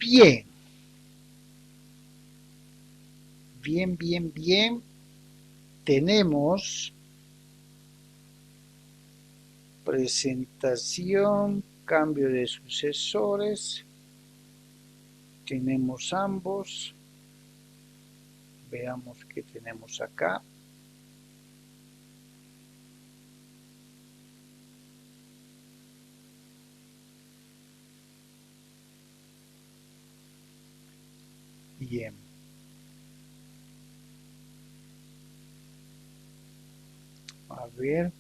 Bien. Bien. Tenemos presentación, cambio de sucesores. Tenemos ambos. Veamos qué tenemos acá. Bien. A ver.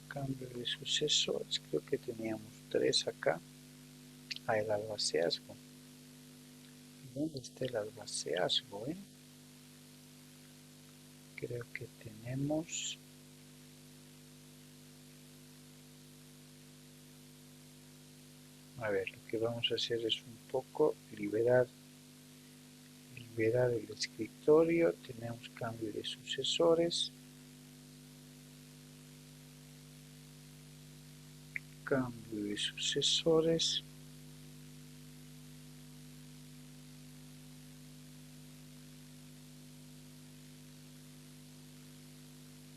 Cambio de sucesores. Creo que teníamos 3 acá. El albaceazgo. ¿Dónde está el albaceazgo? Creo que tenemos... A ver, lo que vamos a hacer es un poco liberar el escritorio. Tenemos cambio de sucesores. Cambio de sucesores.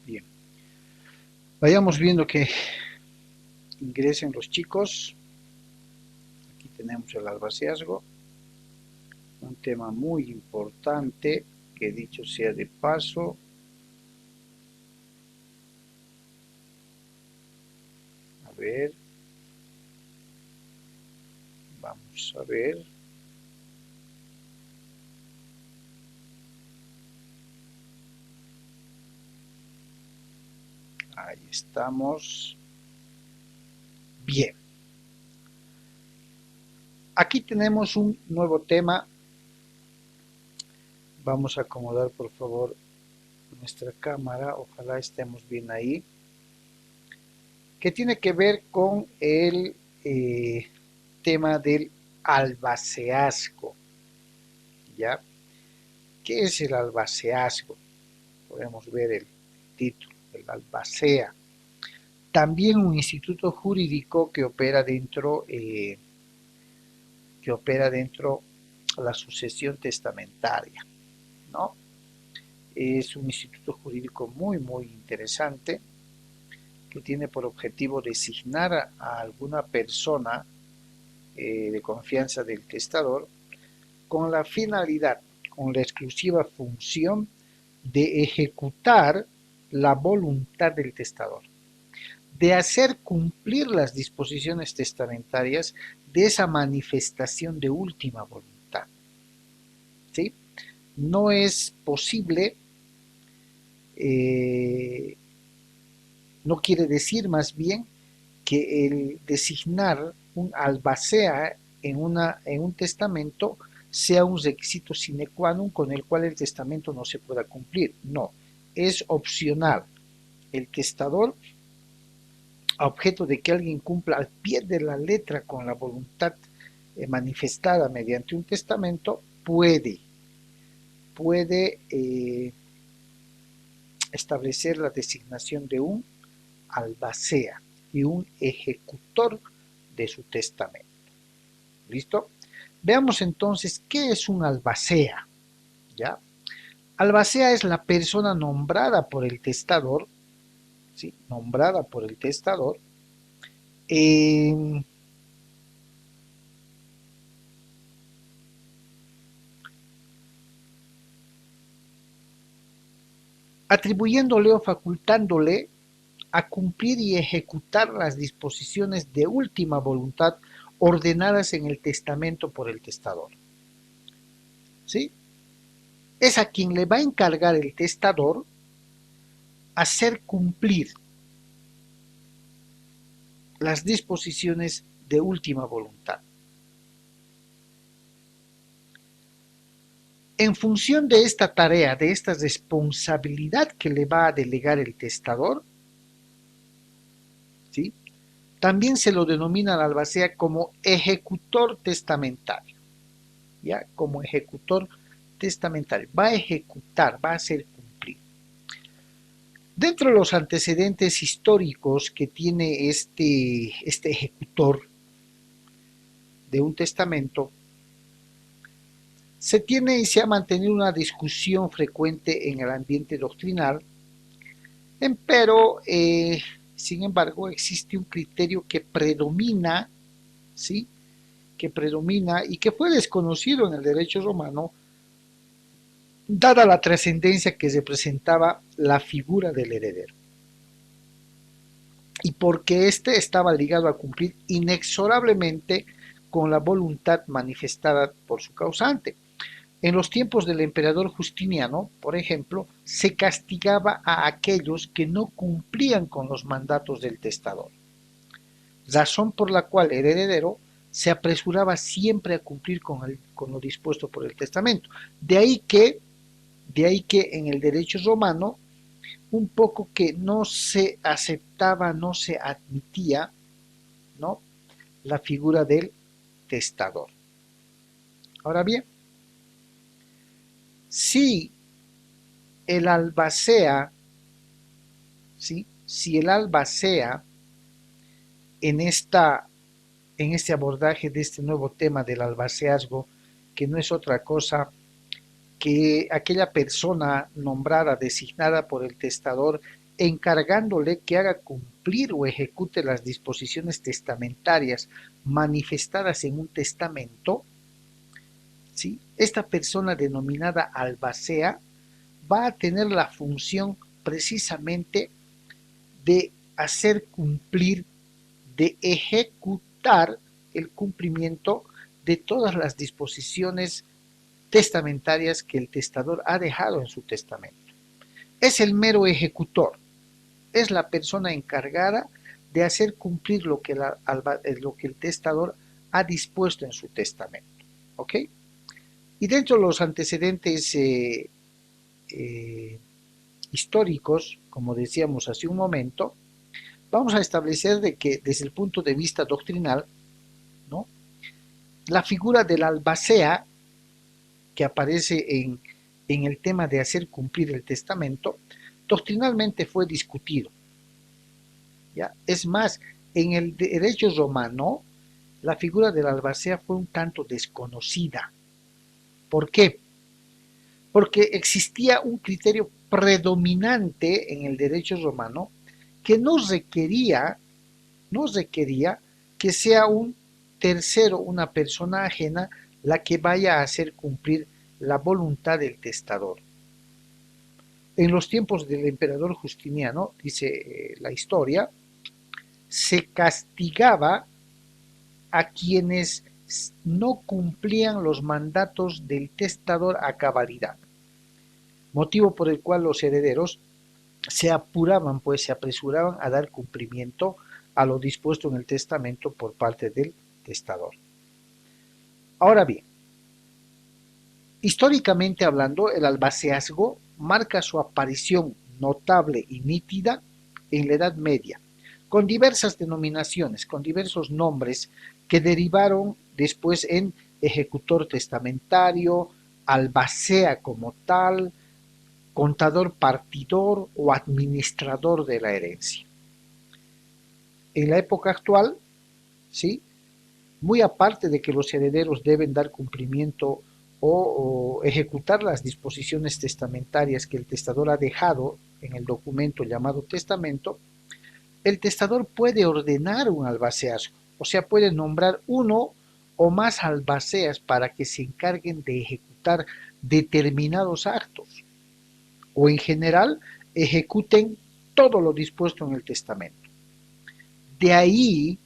Bien. Vayamos viendo que ingresen los chicos. Aquí tenemos el albaceazgo. Un tema muy importante que, dicho sea de paso, a ver, vamos a ver. Ahí estamos. Bien. Aquí tenemos un nuevo tema. Vamos a acomodar, por favor, nuestra cámara. Ojalá estemos bien ahí. Que tiene que ver con el tema del albaceazgo. ¿Ya? ¿Qué es el albaceazgo? Podemos ver el título, el albacea. También un instituto jurídico que opera dentro la sucesión testamentaria, ¿no? Es un instituto jurídico muy interesante que tiene por objetivo designar a alguna persona de confianza del testador con la finalidad, con la exclusiva función de ejecutar la voluntad del testador, de hacer cumplir las disposiciones testamentarias de esa manifestación de última voluntad. ¿Sí? No es posible, no quiere decir más bien que el designar un albacea en un testamento sea un requisito sine qua non con el cual el testamento no se pueda cumplir. No, es opcional. El testador, a objeto de que alguien cumpla al pie de la letra con la voluntad manifestada mediante un testamento, puede establecer la designación de un albacea y un ejecutor de su testamento. ¿Listo? Veamos entonces qué es un albacea. ¿Ya? Albacea es la persona nombrada por el testador, ¿sí? Nombrada por el testador, atribuyéndole o facultándole a cumplir y ejecutar las disposiciones de última voluntad ordenadas en el testamento por el testador. ¿Sí? Es a quien le va a encargar el testador hacer cumplir las disposiciones de última voluntad. En función de esta tarea, de esta responsabilidad que le va a delegar el testador, ¿sí? También se lo denomina al albacea como ejecutor testamentario, ¿ya? Como ejecutor testamentario. Va a ejecutar, va a hacer cumplir. Dentro de los antecedentes históricos que tiene este ejecutor, de un testamento, se tiene y se ha mantenido una discusión frecuente en el ambiente doctrinal, pero sin embargo existe un criterio que predomina, ¿sí? Que predomina y que fue desconocido en el derecho romano, dada la trascendencia que representaba la figura del heredero, y porque éste estaba ligado a cumplir inexorablemente con la voluntad manifestada por su causante. En los tiempos del emperador Justiniano, por ejemplo, se castigaba a aquellos que no cumplían con los mandatos del testador, razón por la cual el heredero se apresuraba siempre a cumplir con lo dispuesto por el testamento. De ahí que en el derecho romano un poco que no se aceptaba, no se admitía, ¿no?, la figura del testador. Ahora bien, si el albacea, ¿sí?, si el albacea en este abordaje de este nuevo tema del albaceazgo, que no es otra cosa que aquella persona nombrada, designada por el testador, encargándole que haga cumplir o ejecute las disposiciones testamentarias manifestadas en un testamento, ¿sí?, esta persona denominada albacea va a tener la función precisamente de hacer cumplir, de ejecutar el cumplimiento de todas las disposiciones testamentarias que el testador ha dejado en su testamento. Es el mero ejecutor, es la persona encargada de hacer cumplir lo que el testador ha dispuesto en su testamento. ¿Ok? Y dentro de los antecedentes históricos, como decíamos hace un momento, vamos a establecer de que desde el punto de vista doctrinal, ¿no?, la figura del albacea que aparece en el tema de hacer cumplir el testamento, doctrinalmente fue discutido, ¿ya? Es más, en el derecho romano, la figura del albacea fue un tanto desconocida. ¿Por qué? Porque existía un criterio predominante en el derecho romano que no requería que sea un tercero, una persona ajena, la que vaya a hacer cumplir la voluntad del testador. En los tiempos del emperador Justiniano, dice la historia, se castigaba a quienes no cumplían los mandatos del testador a cabalidad, motivo por el cual los herederos se apuraban, pues se apresuraban a dar cumplimiento a lo dispuesto en el testamento por parte del testador. Ahora bien, históricamente hablando, el albaceazgo marca su aparición notable y nítida en la Edad Media, con diversas denominaciones, con diversos nombres que derivaron después en ejecutor testamentario, albacea como tal, contador partidor o administrador de la herencia. En la época actual, ¿sí?, muy aparte de que los herederos deben dar cumplimiento o ejecutar las disposiciones testamentarias que el testador ha dejado en el documento llamado testamento, el testador puede ordenar un albaceazgo, o sea, puede nombrar uno o más albaceas para que se encarguen de ejecutar determinados actos, o en general ejecuten todo lo dispuesto en el testamento. De ahí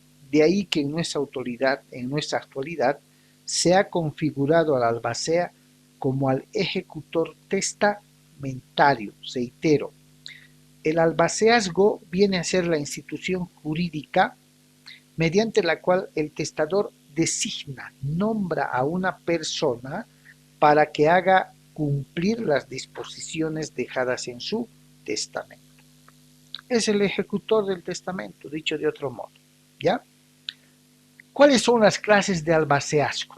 que en nuestra actualidad, se ha configurado al albacea como al ejecutor testamentario. Reitero, el albaceazgo viene a ser la institución jurídica mediante la cual el testador designa, nombra a una persona para que haga cumplir las disposiciones dejadas en su testamento. Es el ejecutor del testamento, dicho de otro modo, ¿ya? ¿Cuáles son las clases de albaceazgo?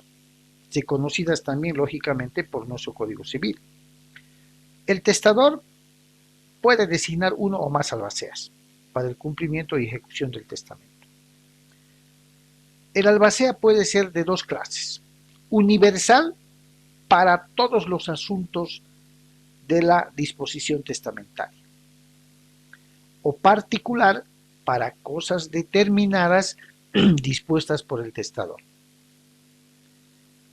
Conocidas también, lógicamente, por nuestro Código Civil. El testador puede designar uno o más albaceas para el cumplimiento y ejecución del testamento. El albacea puede ser de dos clases: universal para todos los asuntos de la disposición testamentaria, o particular para cosas determinadas dispuestas por el testador.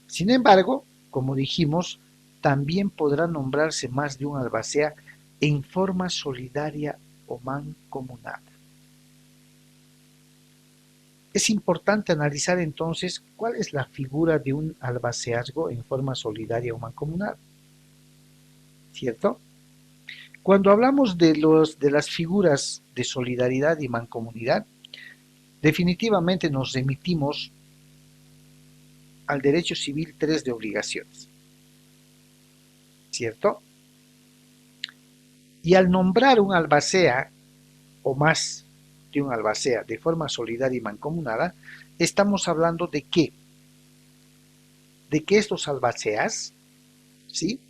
Sin embargo, como dijimos, también podrá nombrarse más de un albacea en forma solidaria o mancomunada. Es importante analizar entonces cuál es la figura de un albaceazgo en forma solidaria o mancomunada, ¿cierto? Cuando hablamos de las figuras de solidaridad y mancomunidad, definitivamente nos remitimos al derecho civil 3 de obligaciones, ¿cierto? Y al nombrar un albacea o más de un albacea de forma solidaria y mancomunada, estamos hablando de qué? De que estos albaceas, ¿sí?,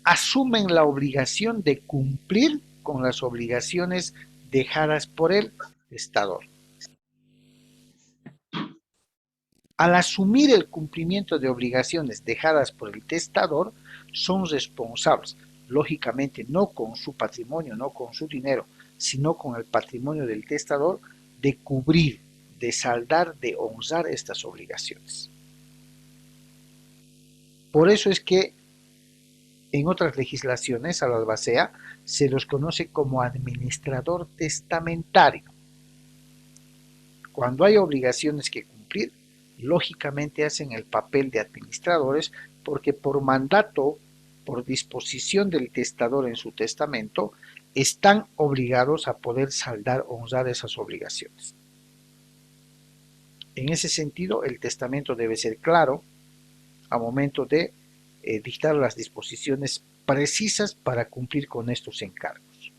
asumen la obligación de cumplir con las obligaciones dejadas por el testador. Al asumir el cumplimiento de obligaciones dejadas por el testador, son responsables, lógicamente no con su patrimonio, no con su dinero, sino con el patrimonio del testador, de cubrir, de saldar, de honrar estas obligaciones. Por eso es que en otras legislaciones al albacea se los conoce como administrador testamentario. Cuando hay obligaciones que cumplir, lógicamente hacen el papel de administradores, porque por mandato, por disposición del testador en su testamento, están obligados a poder saldar o honrar esas obligaciones. En ese sentido, el testamento debe ser claro a momento de dictar las disposiciones precisas para cumplir con estos encargos.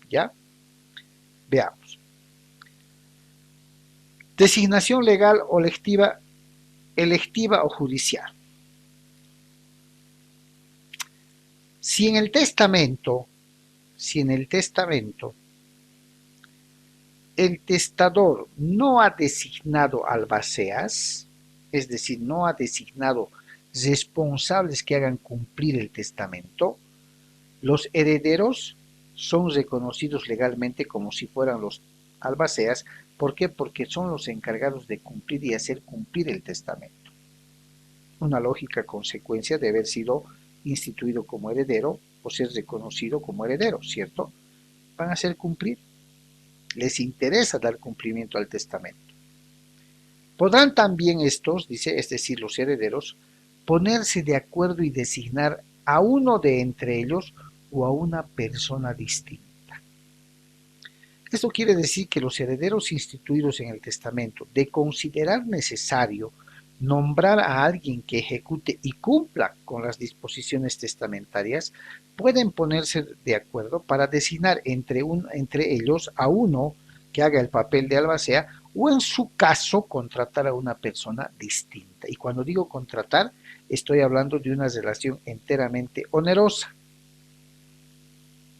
¿Ya? Veamos. Designación legal o electiva o judicial. Si en el testamento el testador no ha designado albaceas, es decir, no ha designado responsables que hagan cumplir el testamento, los herederos son reconocidos legalmente como si fueran los albaceas. ¿Por qué? Porque son los encargados de cumplir y hacer cumplir el testamento. Una lógica consecuencia de haber sido instituido como heredero o ser reconocido como heredero, ¿cierto? Van a hacer cumplir. Les interesa dar cumplimiento al testamento. Podrán también estos, dice, es decir, los herederos, ponerse de acuerdo y designar a uno de entre ellos o a una persona distinta. Esto quiere decir que los herederos instituidos en el testamento, de considerar necesario nombrar a alguien que ejecute y cumpla con las disposiciones testamentarias, pueden ponerse de acuerdo para designar entre ellos a uno que haga el papel de albacea, o en su caso contratar a una persona distinta. Y cuando digo contratar, estoy hablando de una relación enteramente onerosa.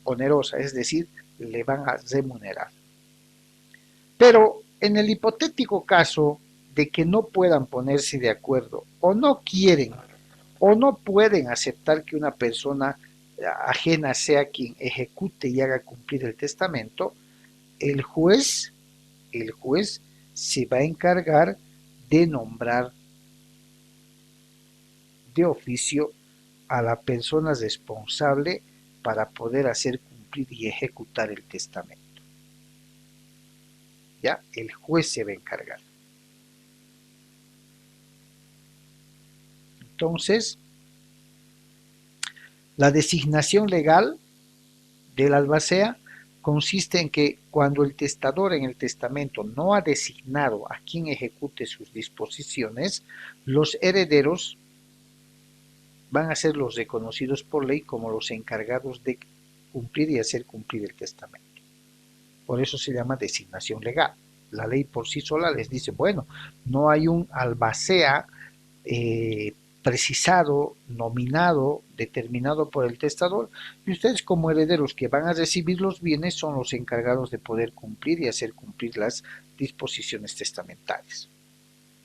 Onerosa, es decir, le van a remunerar. Pero en el hipotético caso de que no puedan ponerse de acuerdo, o no quieren, o no pueden aceptar que una persona ajena sea quien ejecute y haga cumplir el testamento, el juez se va a encargar de nombrar de oficio a la persona responsable para poder hacer cumplir y ejecutar el testamento. ¿Ya? El juez se va a encargar. Entonces, la designación legal del albacea consiste en que cuando el testador en el testamento no ha designado a quien ejecute sus disposiciones, los herederos van a ser los reconocidos por ley como los encargados de cumplir y hacer cumplir el testamento. Por eso se llama designación legal. La ley por sí sola les dice, bueno, no hay un albacea precisado, nominado, determinado por el testador, y ustedes como herederos que van a recibir los bienes son los encargados de poder cumplir y hacer cumplir las disposiciones testamentarias.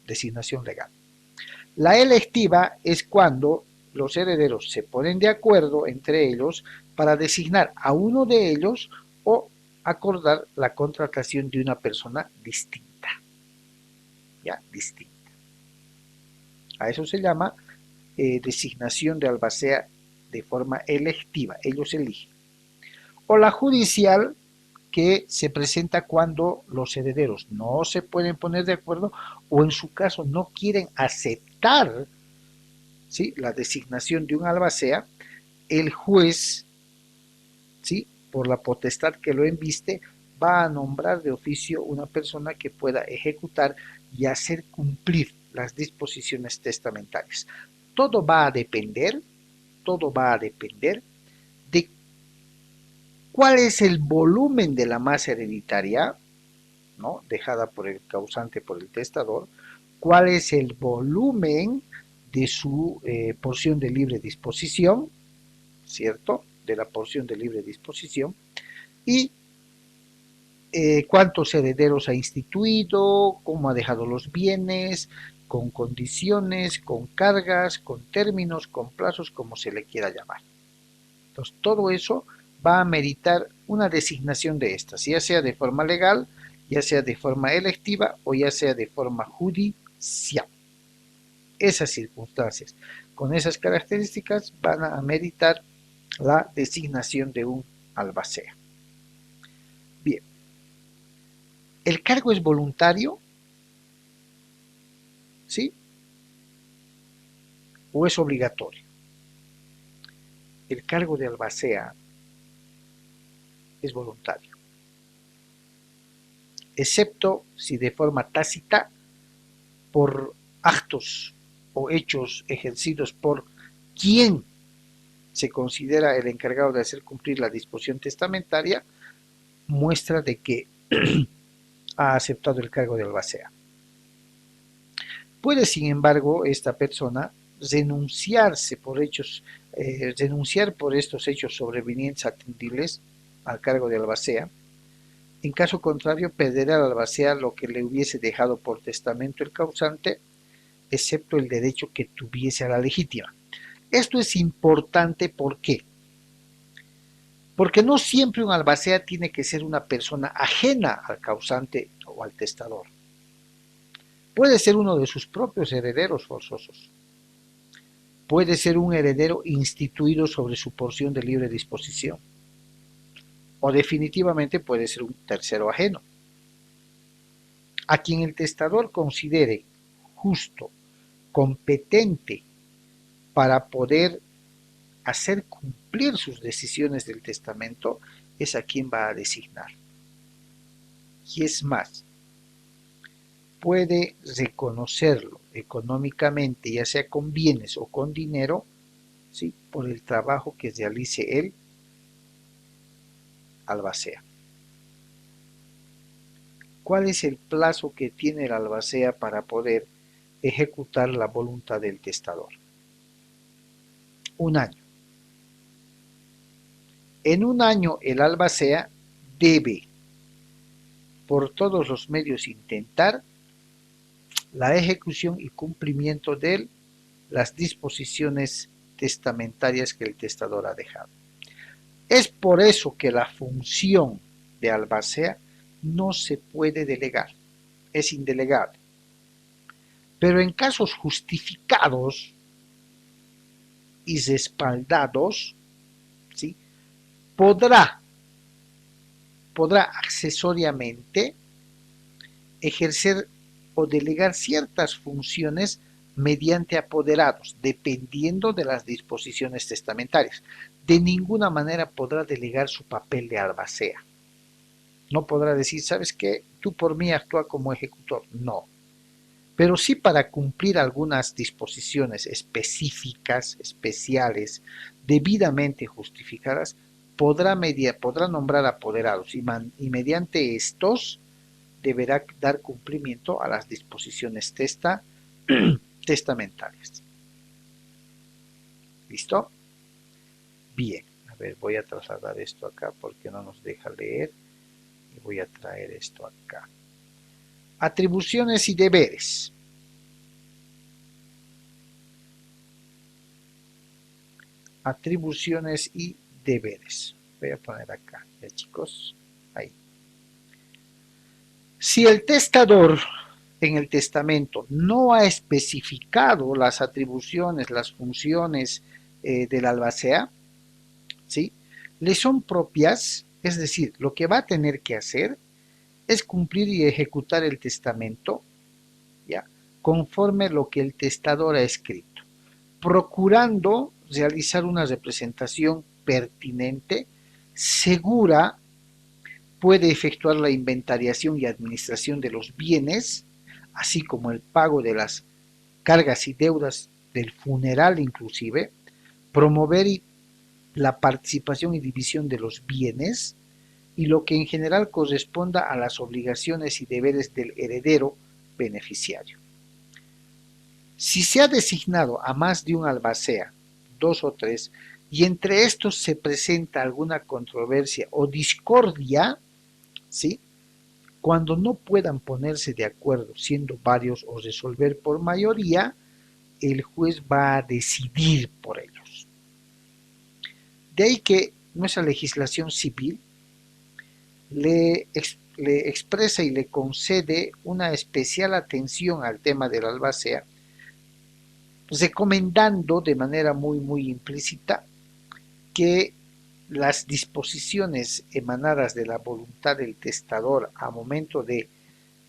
designación legal. La electiva es cuando los herederos se ponen de acuerdo entre ellos para designar a uno de ellos o acordar la contratación de una persona distinta. ¿Ya? Distinta. A eso se llama designación de albacea de forma electiva. Ellos eligen. O la judicial, que se presenta cuando los herederos no se pueden poner de acuerdo o en su caso no quieren aceptar, ¿sí?, la designación de un albacea. El juez, ¿sí?, por la potestad que lo embiste, va a nombrar de oficio una persona que pueda ejecutar y hacer cumplir las disposiciones testamentarias. Todo va a depender de cuál es el volumen de la masa hereditaria, ¿no?, dejada por el causante, por el testador, cuál es el volumen de su porción de libre disposición, ¿cierto?, de la porción de libre disposición, y cuántos herederos ha instituido, cómo ha dejado los bienes, con condiciones, con cargas, con términos, con plazos, como se le quiera llamar. Entonces, todo eso va a meritar una designación de estas, ya sea de forma legal, ya sea de forma electiva o ya sea de forma judicial. Esas circunstancias, con esas características, van a meritar la designación de un albacea. Bien, ¿el cargo es voluntario? ¿Sí? ¿O es obligatorio? El cargo de albacea es voluntario, excepto si de forma tácita, por actos o hechos ejercidos por quien se considera el encargado de hacer cumplir la disposición testamentaria, muestra de que ha aceptado el cargo de albacea. Puede, sin embargo, esta persona renunciar por estos hechos sobrevenientes atendibles al cargo de albacea. En caso contrario, perderá al albacea lo que le hubiese dejado por testamento el causante, excepto el derecho que tuviese a la legítima. Esto es importante, ¿por qué? Porque no siempre un albacea tiene que ser una persona ajena al causante o al testador. Puede ser uno de sus propios herederos forzosos. Puede ser un heredero instituido sobre su porción de libre disposición. O definitivamente puede ser un tercero ajeno, a quien el testador considere justo, competente para poder hacer cumplir sus decisiones del testamento, es a quien va a designar. Y es más, puede reconocerlo económicamente, ya sea con bienes o con dinero, ¿sí?, por el trabajo que realice el albacea. ¿Cuál es el plazo que tiene el albacea para poder ejecutar la voluntad del testador? 1 año. En 1 año el albacea debe, por todos los medios, intentar la ejecución y cumplimiento de las disposiciones testamentarias que el testador ha dejado. Es por eso que la función de albacea no se puede delegar, es indelegable. Pero en casos justificados y respaldados, ¿sí?, podrá accesoriamente ejercer o delegar ciertas funciones mediante apoderados, dependiendo de las disposiciones testamentarias. De ninguna manera podrá delegar su papel de albacea. No podrá decir, ¿sabes qué?, tú por mí actúa como ejecutor. No. Pero sí, para cumplir algunas disposiciones específicas, especiales, debidamente justificadas, podrá nombrar apoderados y mediante estos deberá dar cumplimiento a las disposiciones testamentarias. ¿Listo? Bien, a ver, voy a trasladar esto acá porque no nos deja leer y voy a traer esto acá. Atribuciones y deberes. atribuciones y deberes. Voy a poner acá, ya chicos, ahí. Si el testador en el testamento no ha especificado las atribuciones, las funciones del albacea, ¿sí? Le son propias, es decir, lo que va a tener que hacer es cumplir y ejecutar el testamento, ¿ya? Conforme lo que el testador ha escrito, procurando realizar una representación pertinente, segura, puede efectuar la inventariación y administración de los bienes, así como el pago de las cargas y deudas del funeral inclusive, promover la participación y división de los bienes y lo que en general corresponda a las obligaciones y deberes del heredero beneficiario. Si se ha designado a más de un albacea, 2 o 3, y entre estos se presenta alguna controversia o discordia, ¿sí? Cuando no puedan ponerse de acuerdo, siendo varios o resolver por mayoría, el juez va a decidir por ellos. De ahí que nuestra legislación civil le expresa y le concede una especial atención al tema del albacea, recomendando de manera muy implícita que las disposiciones emanadas de la voluntad del testador a momento de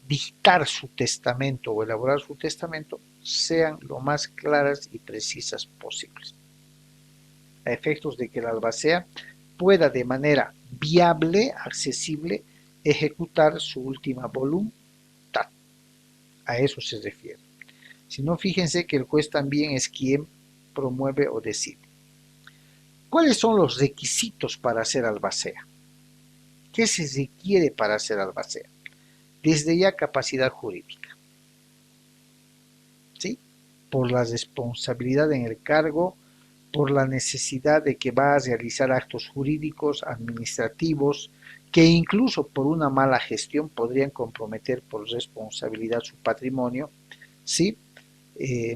dictar su testamento o elaborar su testamento sean lo más claras y precisas posibles, a efectos de que el albacea pueda de manera viable, accesible, ejecutar su última voluntad. A eso se refiere. Si no, fíjense que el juez también es quien promueve o decide. ¿Cuáles son los requisitos para ser albacea? ¿Qué se requiere para ser albacea? Desde ya capacidad jurídica, ¿sí? Por la responsabilidad en el cargo, por la necesidad de que va a realizar actos jurídicos, administrativos, que incluso por una mala gestión podrían comprometer por responsabilidad su patrimonio, ¿sí?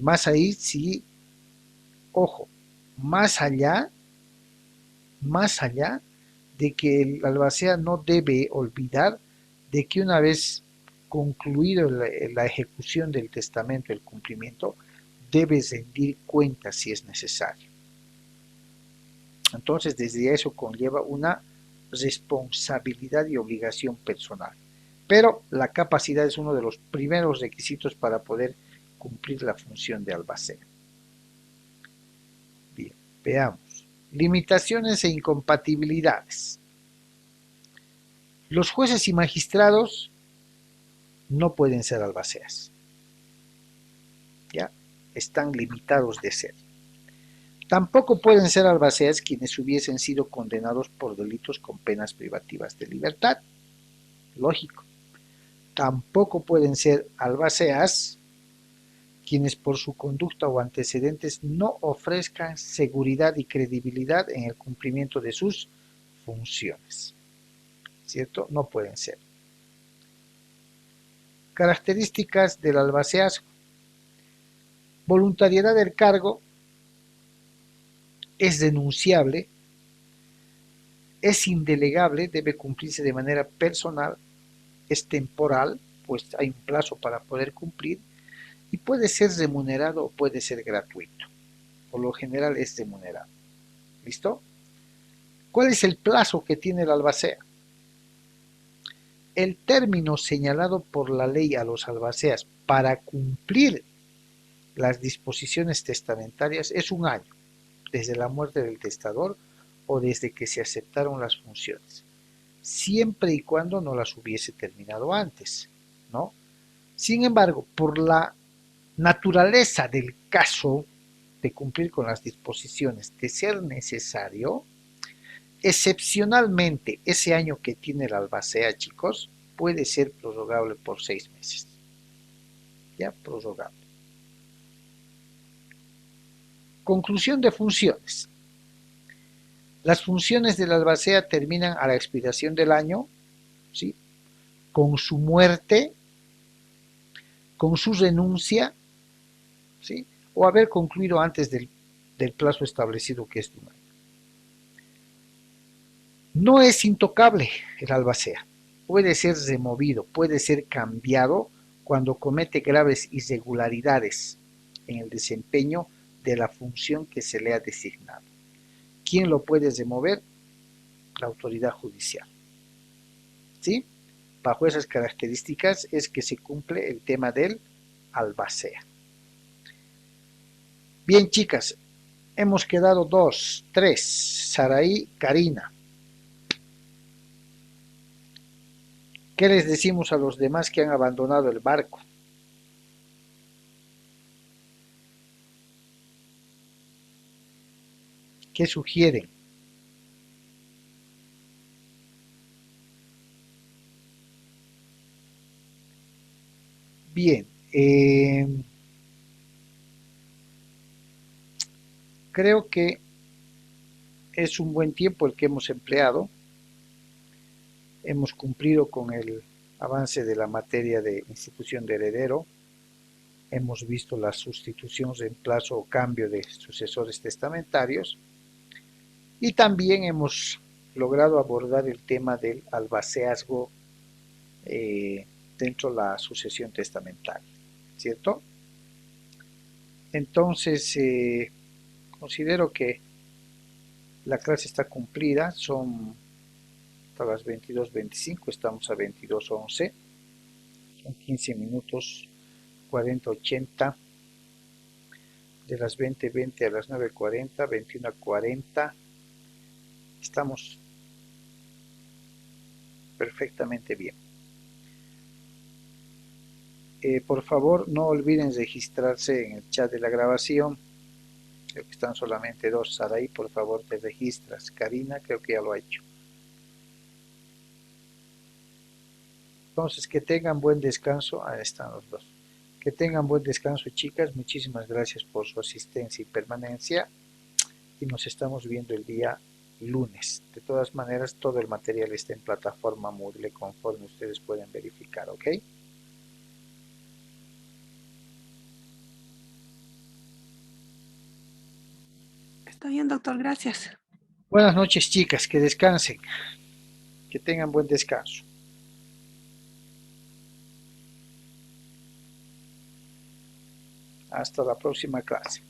Más ahí, sí, ojo, más allá de que el albacea no debe olvidar de que una vez concluido la ejecución del testamento, el cumplimiento, debe rendir cuentas si es necesario. Entonces, desde eso conlleva una responsabilidad y obligación personal. Pero la capacidad es uno de los primeros requisitos para poder cumplir la función de albacea. Bien, veamos. Limitaciones e incompatibilidades. Los jueces y magistrados no pueden ser albaceas. ¿Ya? Están limitados de ser. Tampoco pueden ser albaceas quienes hubiesen sido condenados por delitos con penas privativas de libertad. Lógico. Tampoco pueden ser albaceas quienes por su conducta o antecedentes no ofrezcan seguridad y credibilidad en el cumplimiento de sus funciones. ¿Cierto? No pueden ser. Características del albaceazgo. Voluntariedad del cargo, es denunciable, es indelegable, debe cumplirse de manera personal, es temporal, pues hay un plazo para poder cumplir, y puede ser remunerado o puede ser gratuito. Por lo general es remunerado. ¿Listo? ¿Cuál es el plazo que tiene el albacea? El término señalado por la ley a los albaceas para cumplir las disposiciones testamentarias es 1 año, desde la muerte del testador o desde que se aceptaron las funciones, siempre y cuando no las hubiese terminado antes, ¿no? Sin embargo, por la naturaleza del caso de cumplir con las disposiciones, de ser necesario, excepcionalmente ese año que tiene el albacea, chicos, puede ser prorrogable por 6 meses. Ya, prorrogable. Conclusión de funciones. Las funciones del albacea terminan a la expiración del año, ¿sí? Con su muerte, con su renuncia, ¿sí? O haber concluido antes del del plazo establecido, que es de un año. No es intocable el albacea. Puede ser removido, puede ser cambiado cuando comete graves irregularidades en el desempeño de la función que se le ha designado. ¿Quién lo puede remover? La autoridad judicial. ¿Sí? Bajo esas características es que se cumple el tema del albacea. Bien, chicas, hemos quedado 2, 3, Saraí, Karina. ¿Qué les decimos a los demás que han abandonado el barco? ¿Qué sugieren? Bien, creo que es un buen tiempo el que hemos empleado. Hemos cumplido con el avance de la materia de institución de heredero. Hemos visto la sustitución, reemplazo o cambio de sucesores testamentarios. Y también hemos logrado abordar el tema del albaceazgo dentro de la sucesión testamentaria, ¿cierto? Entonces, considero que la clase está cumplida, son hasta las 22:25, estamos a 22:11, son 15 minutos, 40:80, de las 20:20 a las 9:40, 21:40, estamos perfectamente bien. Por favor, no olviden registrarse en el chat de la grabación. Creo que están solamente 2. Saraí, por favor, te registras. Karina, creo que ya lo ha hecho. Entonces, que tengan buen descanso. Ahí están los 2. Que tengan buen descanso, chicas. Muchísimas gracias por su asistencia y permanencia. Y nos estamos viendo el día lunes. De todas maneras, todo el material está en plataforma Moodle, conforme ustedes pueden verificar, ¿ok? Está bien, doctor, gracias. Buenas noches, chicas. Que descansen. Que tengan buen descanso. Hasta la próxima clase.